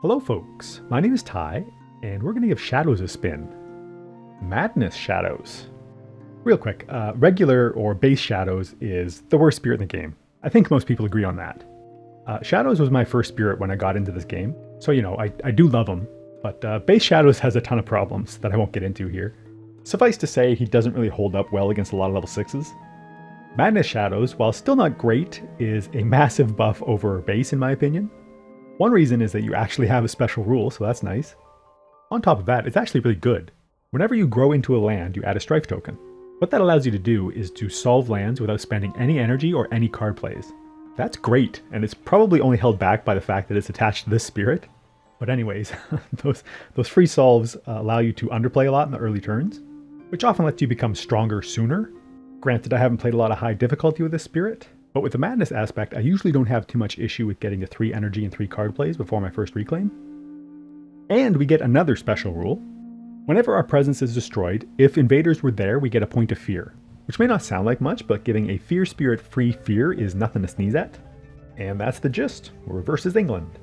Hello folks, my name is Ty, and we're going to give Shadows a spin. Madness Shadows. Real quick, regular or base Shadows is the worst spirit in the game. I think most people agree on that. Shadows was my first spirit when I got into this game, so I do love him, but base Shadows has a ton of problems that I won't get into here. Suffice to say, he doesn't really hold up well against a lot of level 6s. Madness Shadows, while still not great, is a massive buff over base in my opinion. One reason is that you actually have a special rule, so that's nice. On top of that, it's actually really good. Whenever you grow into a land, you add a strife token. What that allows you to do is to solve lands without spending any energy or any card plays. That's great, and it's probably only held back by the fact that it's attached to this spirit. But anyways, those free solves allow you to underplay a lot in the early turns, which often lets you become stronger sooner. Granted, I haven't played a lot of high difficulty with this spirit, but with the madness aspect, I usually don't have too much issue with getting to 3 energy and 3 card plays before my first reclaim. And we get another special rule. Whenever our presence is destroyed, if invaders were there, we get a point of fear. Which may not sound like much, but giving a fear spirit free fear is nothing to sneeze at. And that's the gist. We're versus England.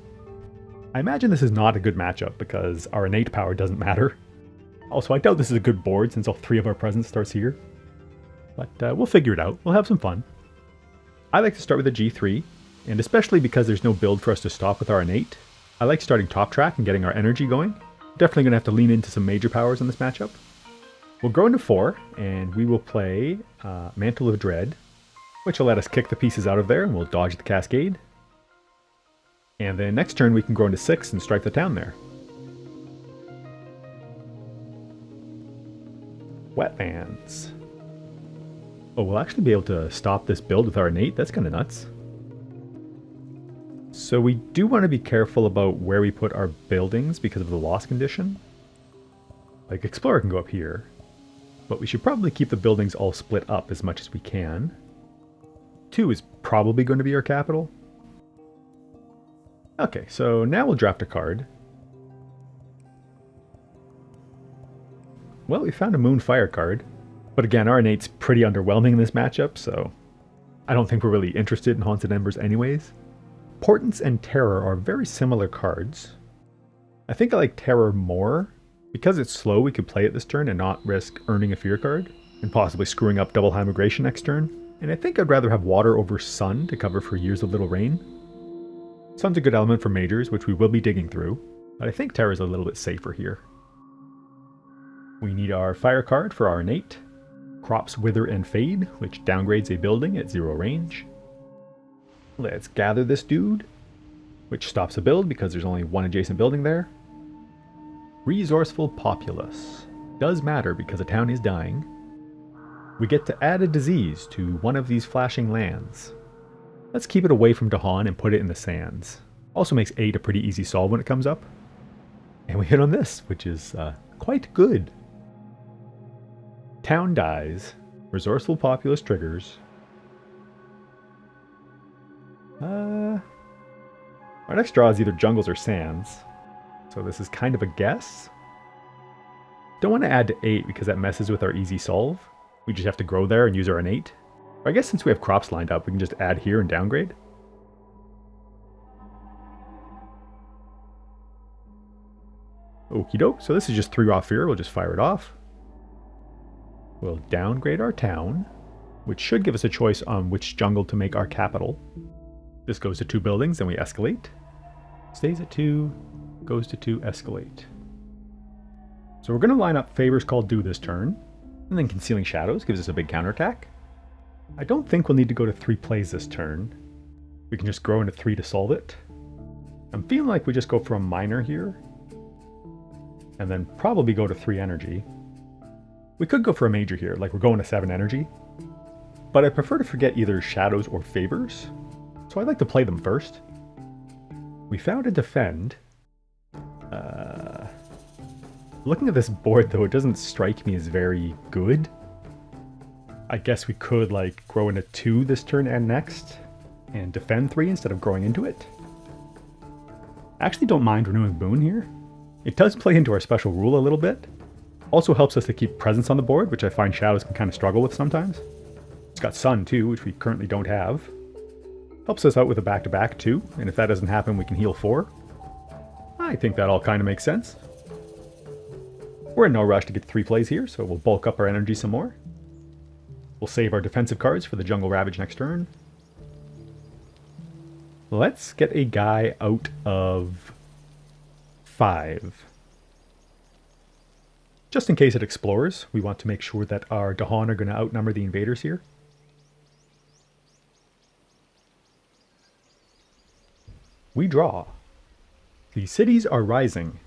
I imagine this is not a good matchup because our innate power doesn't matter. Also, I doubt this is a good board since all 3 of our presence starts here. But we'll figure it out. We'll have some fun. I like to start with a G3, and especially because there's no build for us to stop with our innate, I like starting top track and getting our energy going. Definitely going to have to lean into some major powers in this matchup. We'll grow into 4, and we will play Mantle of Dread, which will let us kick the pieces out of there, and we'll dodge the Cascade. And then next turn we can grow into 6 and strike the town there. Wetlands. Oh, we'll actually be able to stop this build with our innate. That's kind of nuts. So we do want to be careful about where we put our buildings because of the loss condition. Like Explorer can go up here, but we should probably keep the buildings all split up as much as we can. 2 is probably going to be our capital. Okay, so now we'll draft a card. Well, we found a Moonfire card. But again, our innate's pretty underwhelming in this matchup, so I don't think we're really interested in Haunted Embers anyways. Portents and Terror are very similar cards. I think I like Terror more. Because it's slow, we could play it this turn and not risk earning a fear card, and possibly screwing up double high migration next turn. And I think I'd rather have Water over Sun to cover for Years of Little Rain. Sun's a good element for majors, which we will be digging through, but I think Terror's a little bit safer here. We need our Fire card for our innate. Crops Wither and Fade, which downgrades a building at 0 range. Let's gather this dude, which stops a build because there's only 1 adjacent building there. Resourceful Populace. Does matter because a town is dying. We get to add a disease to one of these flashing lands. Let's keep it away from Dahan and put it in the sands. Also makes 8 a pretty easy solve when it comes up. And we hit on this, which is quite good. Town dies. Resourceful Populace triggers. Our next draw is either jungles or sands. So this is kind of a guess. Don't want to add to 8 because that messes with our easy solve. We just have to grow there and use our innate. Or I guess since we have crops lined up, we can just add here and downgrade. Okie doke. So this is just 3 raw fear. We'll just fire it off. We'll downgrade our town, which should give us a choice on which jungle to make our capital. This goes to 2 buildings, then we escalate. Stays at 2, goes to 2, escalate. So we're going to line up Favors Called Due this turn, and then Concealing Shadows gives us a big counterattack. I don't think we'll need to go to 3 plays this turn. We can just grow into 3 to solve it. I'm feeling like we just go for a minor here, and then probably go to 3 energy. We could go for a major here, like we're going to 7 energy. But I prefer to forget either Shadows or Favors, so I'd like to play them first. We found a Defend. Looking at this board though, it doesn't strike me as very good. I guess we could like grow into 2 this turn and next, and defend 3 instead of growing into it. I actually don't mind Renewing Boon here. It does play into our special rule a little bit. Also helps us to keep presence on the board, which I find Shadows can kind of struggle with sometimes. It's got Sun too, which we currently don't have. Helps us out with a back-to-back too, and if that doesn't happen we can heal 4. I think that all kind of makes sense. We're in no rush to get 3 plays here, so we'll bulk up our energy some more. We'll save our defensive cards for the Jungle Ravage next turn. Let's get a guy out of 5. Just in case it explores, we want to make sure that our Dahan are going to outnumber the invaders here. We draw. The cities are rising.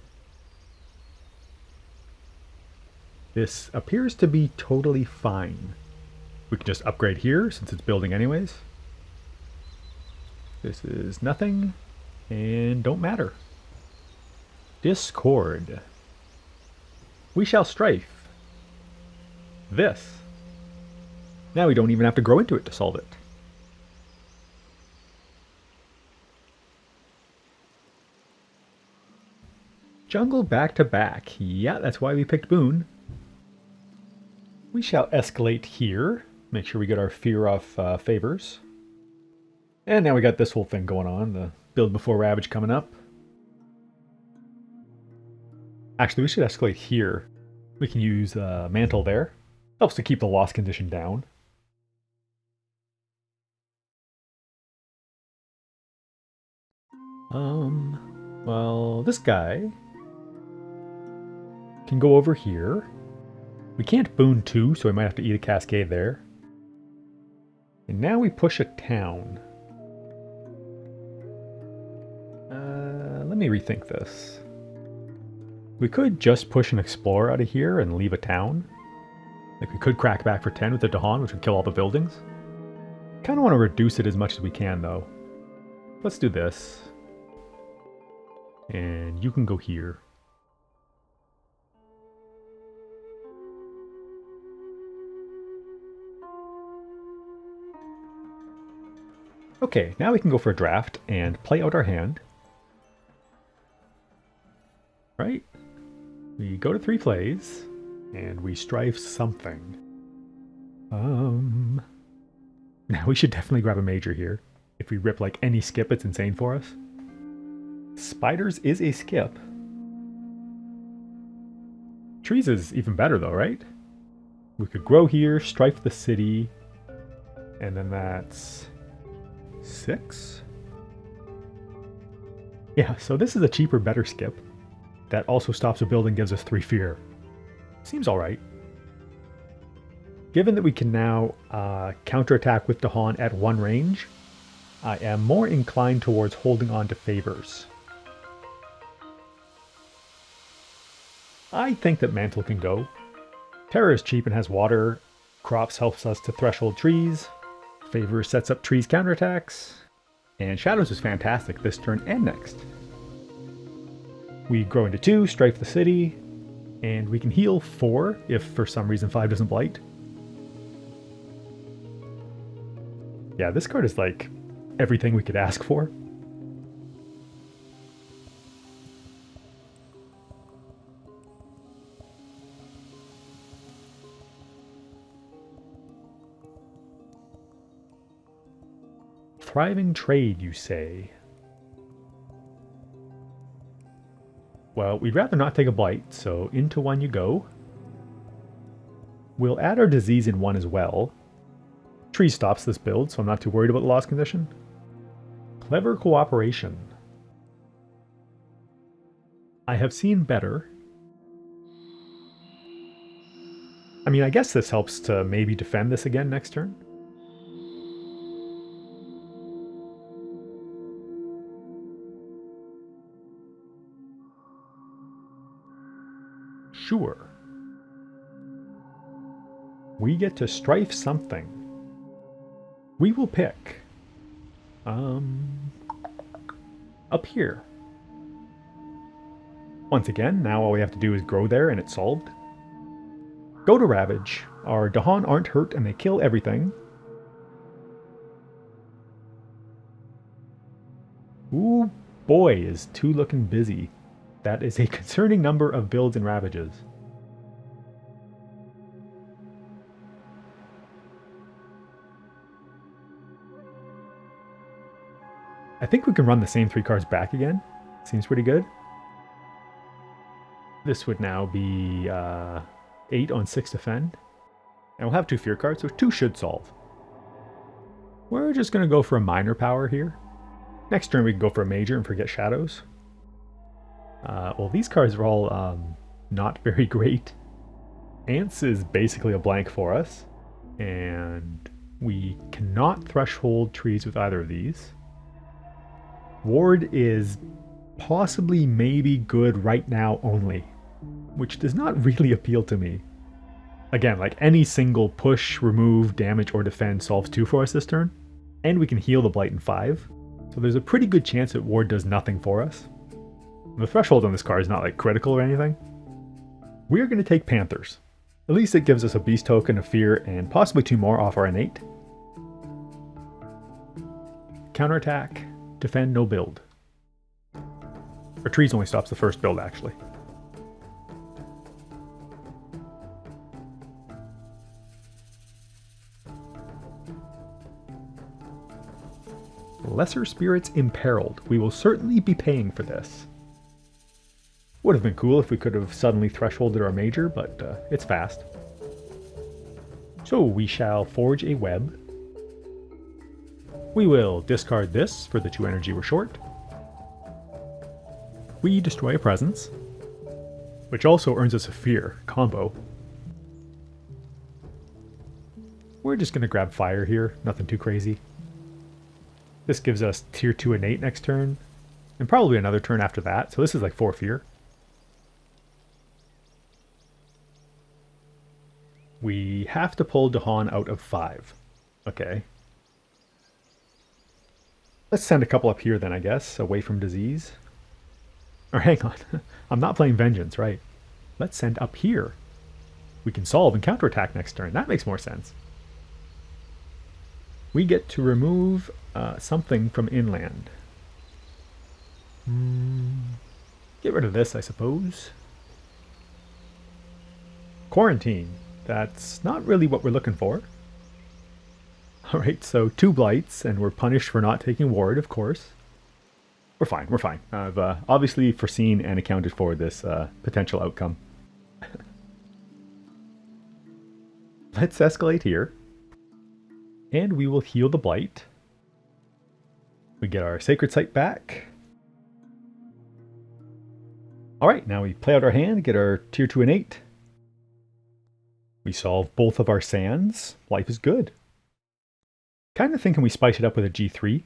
This appears to be totally fine. We can just upgrade here since it's building anyways. This is nothing and don't matter. Discord. We shall strife. This. Now we don't even have to grow into it to solve it. Jungle back to back. Yeah, that's why we picked Boon. We shall escalate here. Make sure we get our fear off favors. And now we got this whole thing going on. The build before Ravage coming up. Actually, we should escalate here. We can use Mantle there. Helps to keep the loss condition down. Well, this guy can go over here. We can't Boon 2, so we might have to eat a Cascade there. And now we push a town. Let me rethink this. We could just push an Explorer out of here and leave a town. Like we could crack back for 10 with the Dahan, which would kill all the buildings. Kind of want to reduce it as much as we can, though. Let's do this. And you can go here. Okay, now we can go for a draft and play out our hand. Right? We go to 3 plays, and we strife something. Now we should definitely grab a major here. If we rip like any skip, it's insane for us. Spiders is a skip. Trees is even better though, right? We could grow here, strife the city, and then that's 6? Yeah, so this is a cheaper, better skip. That also stops a building, gives us 3 fear. Seems alright. Given that we can now counterattack with Dahan at 1 range, I am more inclined towards holding on to favors. I think that Mantle can go. Terror is cheap and has water. Crops helps us to threshold trees. Favor sets up trees counterattacks. And Shadows is fantastic this turn and next. We grow into 2, strife the city, and we can heal 4 if for some reason 5 doesn't blight. Yeah, this card is like everything we could ask for. Thriving trade, you say? Well, we'd rather not take a blight, so into 1 you go. We'll add our disease in 1 as well. Tree stops this build, so I'm not too worried about the loss condition. Clever cooperation. I have seen better. I mean, I guess this helps to maybe defend this again next turn. Sure. We get to strife something. We will pick up here. Once again, now all we have to do is grow there and it's solved. Go to Ravage. Our Dahan aren't hurt and they kill everything. Ooh boy, is 2 looking busy. That is a concerning number of builds and Ravages. I think we can run the same 3 cards back again. Seems pretty good. This would now be 8 on 6 defend. And we'll have 2 fear cards, so 2 should solve. We're just going to go for a minor power here. Next turn we can go for a major and forget shadows. Well, these cards are all not very great. Ants is basically a blank for us. And we cannot threshold trees with either of these. Ward is possibly maybe good right now only, which does not really appeal to me. Again, like any single push, remove, damage, or defend solves 2 for us this turn, and we can heal the Blight in 5, so there's a pretty good chance that Ward does nothing for us. The threshold on this card is not like critical or anything. We're going to take Panthers. At least it gives us a Beast token, a Fear, and possibly 2 more off our innate. Counterattack, defend, no build. Or trees only stops the first build, actually. Lesser Spirits Imperiled. We will certainly be paying for this. Would have been cool if we could have suddenly thresholded our major, but it's fast. So we shall forge a web. We will discard this for the 2 energy we're short. We destroy a presence, which also earns us a fear combo. We're just going to grab fire here, nothing too crazy. This gives us tier 2 innate next turn, and probably another turn after that, so this is like 4 fear. We have to pull Dahan out of 5. Okay. Let's send a couple up here then, I guess, away from disease. Or hang on, I'm not playing Vengeance, right? Let's send up here. We can solve and counterattack next turn. That makes more sense. We get to remove something from inland. Get rid of this, I suppose. Quarantine. That's not really what we're looking for. Alright, so 2 blights, and we're punished for not taking ward, of course. We're fine, we're fine. I've obviously foreseen and accounted for this potential outcome. Let's escalate here. And we will heal the blight. We get our sacred site back. Alright, now we play out our hand, get our tier 2 innate. We solve both of our sands. Life is good. Kind of thinking we spice it up with a G3.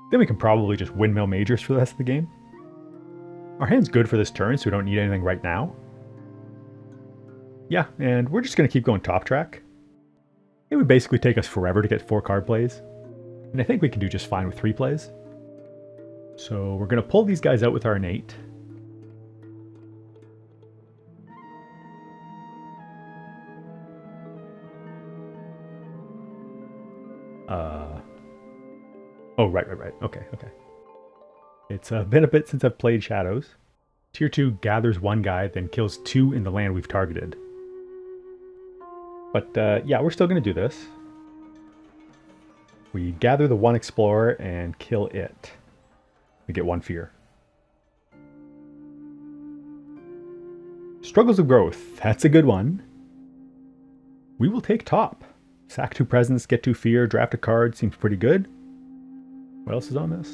Then we can probably just windmill majors for the rest of the game. Our hand's good for this turn, so we don't need anything right now. Yeah, and we're just going to keep going top track. It would basically take us forever to get 4 card plays. And I think we can do just fine with 3 plays. So we're going to pull these guys out with our innate. Oh, right. Okay. It's been a bit since I've played Shadows. Tier 2 gathers 1 guy, then kills 2 in the land we've targeted. But yeah, we're still going to do this. We gather the 1 explorer and kill it. We get 1 fear. Struggles of Growth. That's a good one. We will take top. Sack 2 presents, get 2 fear, draft a card. Seems pretty good. What else is on this?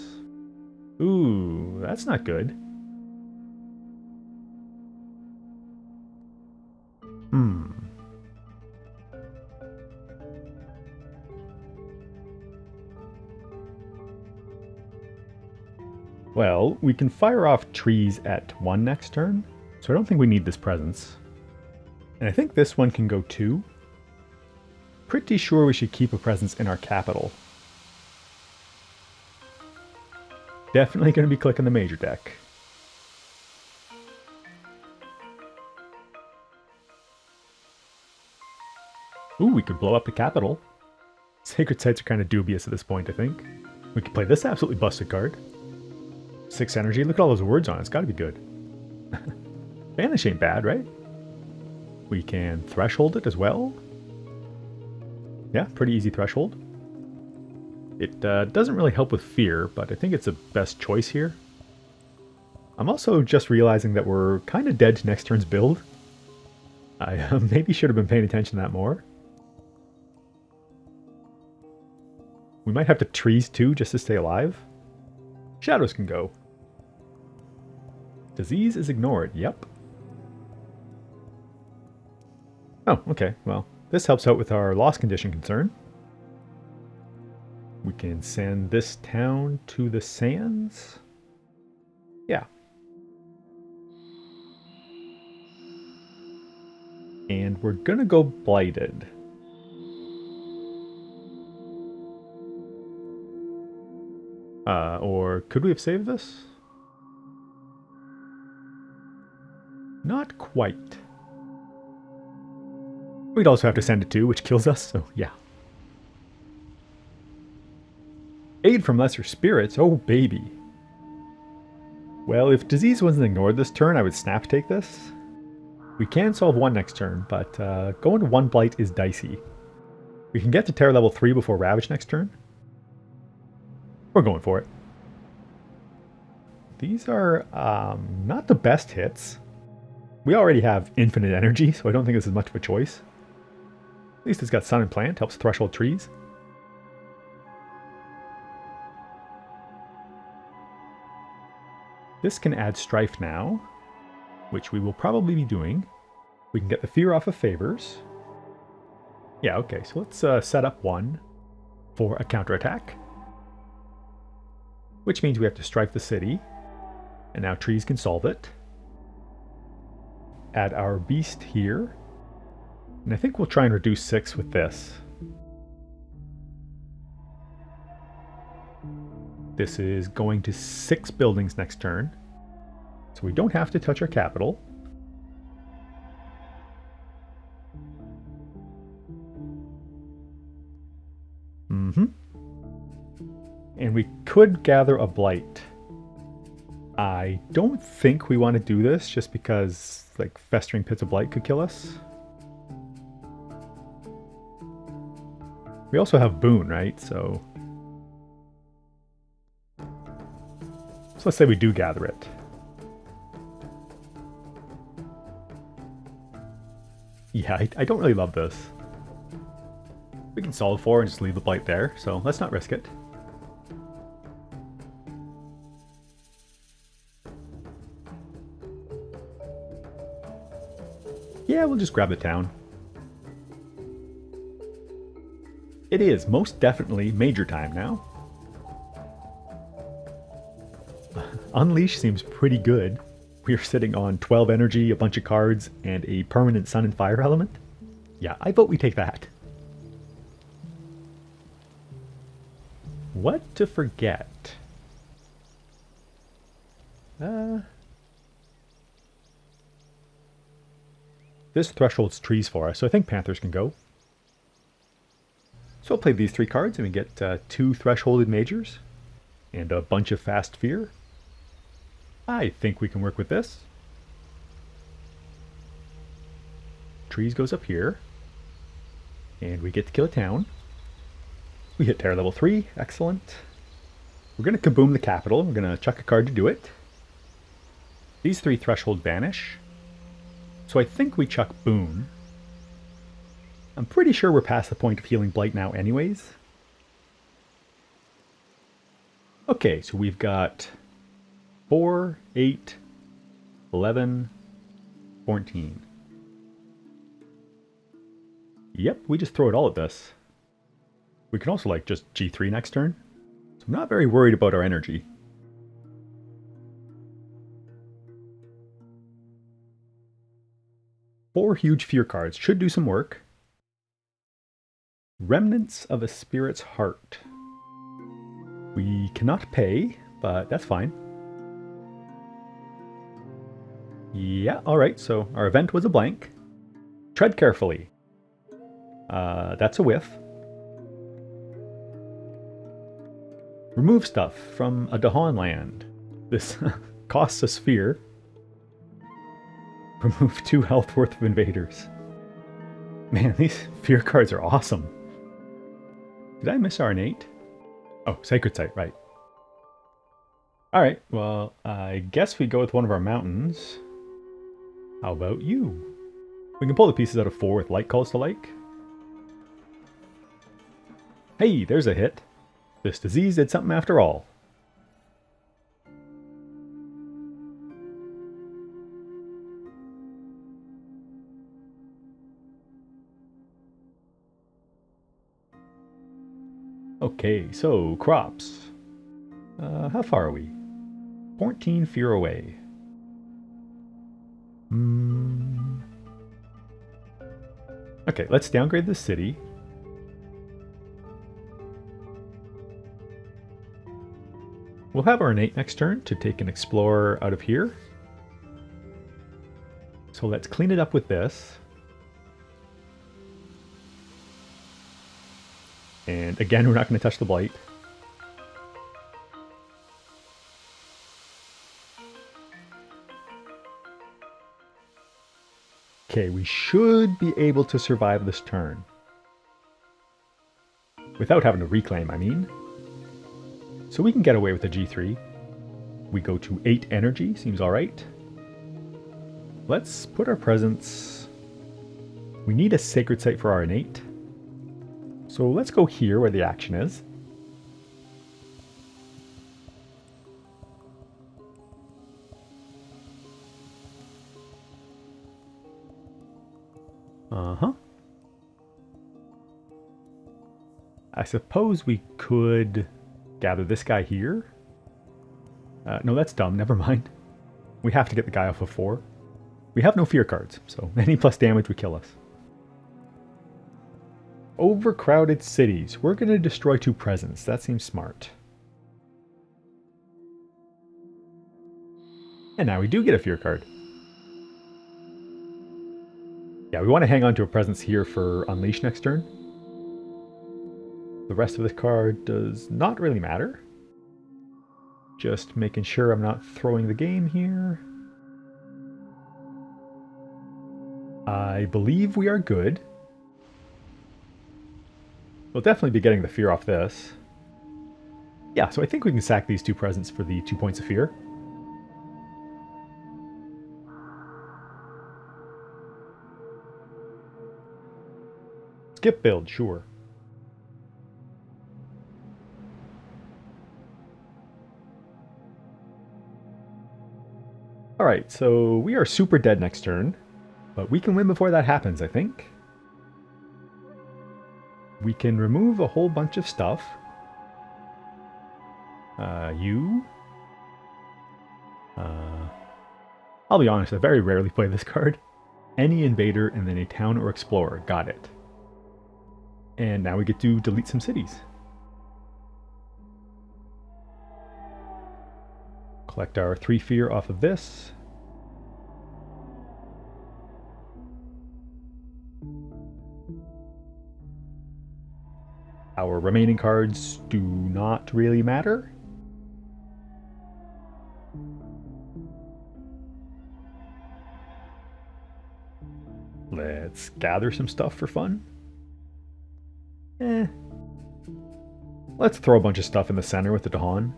Ooh, that's not good. Well, we can fire off trees at 1 next turn, so I don't think we need this presence. And I think this one can go 2. Pretty sure we should keep a presence in our capital. Definitely going to be clicking the major deck. Ooh, we could blow up the capital. Sacred sites are kind of dubious at this point, I think. We could play this absolutely busted card. 6 energy, look at all those words on it, it's got to be good. Banish ain't bad, right? We can threshold it as well. Yeah, pretty easy threshold. It doesn't really help with fear, but I think it's the best choice here. I'm also just realizing that we're kind of dead to next turn's build. I maybe should have been paying attention to that more. We might have to trees too, just to stay alive. Shadows can go. Disease is ignored, yep. Oh, okay, well, this helps out with our loss condition concern. We can send this town to the sands. Yeah. And we're gonna go blighted. Or could we have saved this? Not quite. We'd also have to send it to, which kills us, so yeah. Aid from lesser spirits, oh baby. Well, if disease wasn't ignored this turn, I would snap take this. We can solve one next turn, but going to one blight is dicey. We can get to terror level 3 before Ravage next turn. We're going for it. These are not the best hits. We already have infinite energy, so I don't think this is much of a choice. At least it's got Sun and Plant, helps threshold trees. This can add Strife now, which we will probably be doing. We can get the Fear off of Favors. Yeah, okay, so let's set up one for a counterattack. Which means we have to Strife the city, and now trees can solve it. Add our beast here. And I think we'll try and reduce 6 with this. This is going to 6 buildings next turn. So we don't have to touch our capital. And we could gather a blight. I don't think we want to do this just because like festering pits of blight could kill us. We also have boon, right? So let's say we do gather it. Yeah, I don't really love this. We can solve 4 and just leave the blight there, so let's not risk it. Yeah, we'll just grab the town. It is most definitely major time now. Unleash seems pretty good. We're sitting on 12 energy, a bunch of cards, and a permanent sun and fire element. Yeah, I vote we take that. What to forget? This thresholds trees for us, so I think Panthers can go. So I'll play these 3 cards and we get 2 thresholded majors and a bunch of fast fear. I think we can work with this. Trees goes up here. And we get to kill a town. We hit terror level 3, excellent. We're going to kaboom the capital, we're going to chuck a card to do it. These 3 threshold banish. So I think we chuck boon. I'm pretty sure we're past the point of healing blight now anyways. Okay, so we've got 4, 8, 11, 14. Yep, we just throw it all at this. We can also like just G3 next turn. So I'm not very worried about our energy. Four huge fear cards should do some work. Remnants of a Spirit's Heart. We cannot pay, but that's fine. Yeah, alright, so our event was a blank. Tread carefully. That's a whiff. Remove stuff from a Dahan land. This costs a sphere. Remove 2 health worth of invaders. Man, these fear cards are awesome. Did I miss our innate? Oh, Sacred Site, right. Alright, well, I guess we go with one of our mountains. How about you? We can pull the pieces out of 4 with like calls to like. Hey, there's a hit. This disease did something after all. Okay, so crops. How far are we? 14 fear away. Okay, let's downgrade the city. We'll have our innate next turn to take an explorer out of here. So let's clean it up with this. And again, we're not going to touch the blight. Okay, we should be able to survive this turn. Without having to reclaim, I mean. So we can get away with a G3. We go to 8 energy, seems alright. Let's put our presence... We need a sacred site for our innate. So let's go here where the action is. I suppose we could gather this guy here. No, that's dumb. Never mind. We have to get the guy off of 4. We have no fear cards, so any plus damage would kill us. Overcrowded cities. We're going to destroy 2 presents. That seems smart. And now we do get a fear card. Yeah, we want to hang on to a presence here for Unleash next turn. The rest of this card does not really matter. Just making sure I'm not throwing the game here. I believe we are good. We'll definitely be getting the fear off this. Yeah, so I think we can sack these 2 presents for the 2 points of fear. Skip build, sure. Alright, so we are super dead next turn, but we can win before that happens, I think. We can remove a whole bunch of stuff. I'll be honest, I very rarely play this card. Any invader and then a town or explorer. Got it. And now we get to delete some cities. Collect our 3 fear off of this. Our remaining cards do not really matter. Let's gather some stuff for fun. Let's throw a bunch of stuff in the center with the Dahan,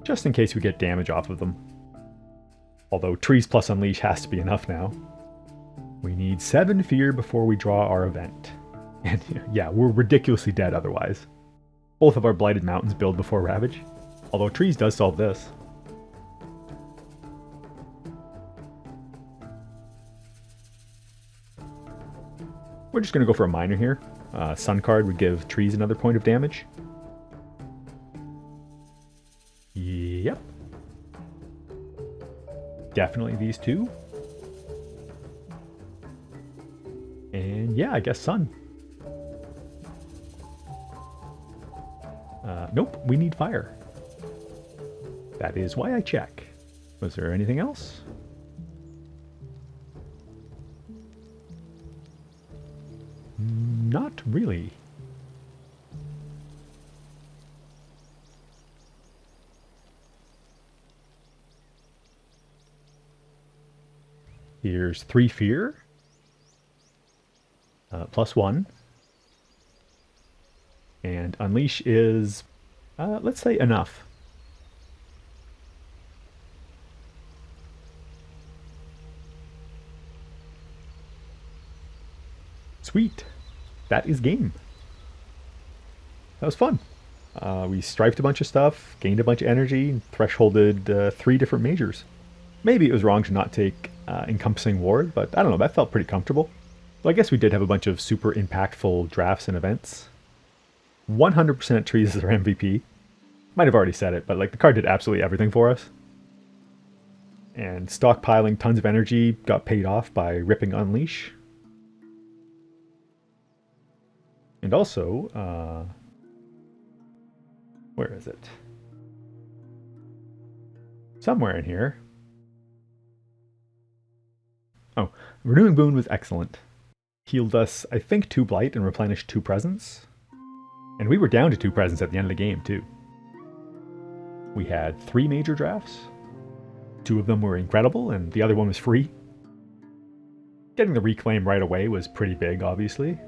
just in case we get damage off of them. Although trees plus Unleash has to be enough now. We need 7 fear before we draw our event. And yeah, we're ridiculously dead otherwise. Both of our Blighted Mountains build before Ravage. Although trees does solve this. We're just going to go for a minor here. Sun card would give trees another point of damage. Yep. Definitely these 2. And yeah, I guess sun. Nope, we need fire. That is why I check. Was there anything else? Not really. Here's 3 fear. +1. And Unleash is, let's say, enough. Sweet. That is game. That was fun. We striped a bunch of stuff, gained a bunch of energy, thresholded 3 different majors. Maybe it was wrong to not take Encompassing Ward, but I don't know, that felt pretty comfortable. Well, I guess we did have a bunch of super impactful drafts and events. 100% Trees is our MVP. Might have already said it, but like the card did absolutely everything for us. And stockpiling tons of energy got paid off by ripping Unleash. And also, where is it? Somewhere in here. Oh, Renewing Boon was excellent. Healed us, I think, 2 Blight and replenished 2 Presence. And we were down to 2 Presence at the end of the game, too. We had 3 major drafts. 2 of them were incredible, and the other one was free. Getting the Reclaim right away was pretty big, obviously.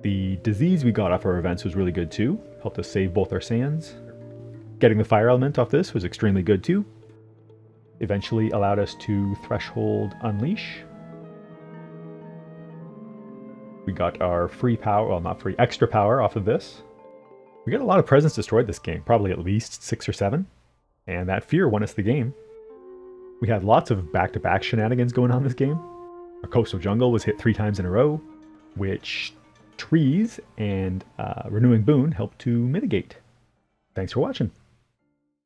The Disease we got off our events was really good, too. Helped us save both our sands. Getting the Fire Element off this was extremely good, too. Eventually allowed us to threshold Unleash. We got our free power, well, not free, extra power off of this. We got a lot of presence destroyed this game, probably at least 6 or 7. And that Fear won us the game. We had lots of back-to-back shenanigans going on this game. Our Coastal Jungle was hit 3 times in a row, which Trees and Renewing Boon helped to mitigate. Thanks for watching.